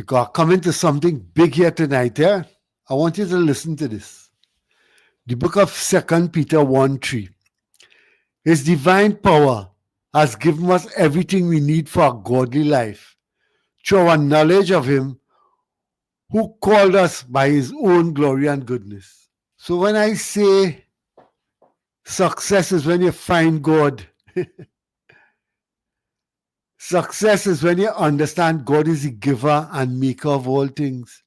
Because I come into something big here tonight, yeah? I want you to listen to this. The book of 2 Peter 1:3. His divine power has given us everything we need for a godly life through our knowledge of Him who called us by His own glory and goodness. So when I say success is when you find God, success is when you understand God is the giver and maker of all things.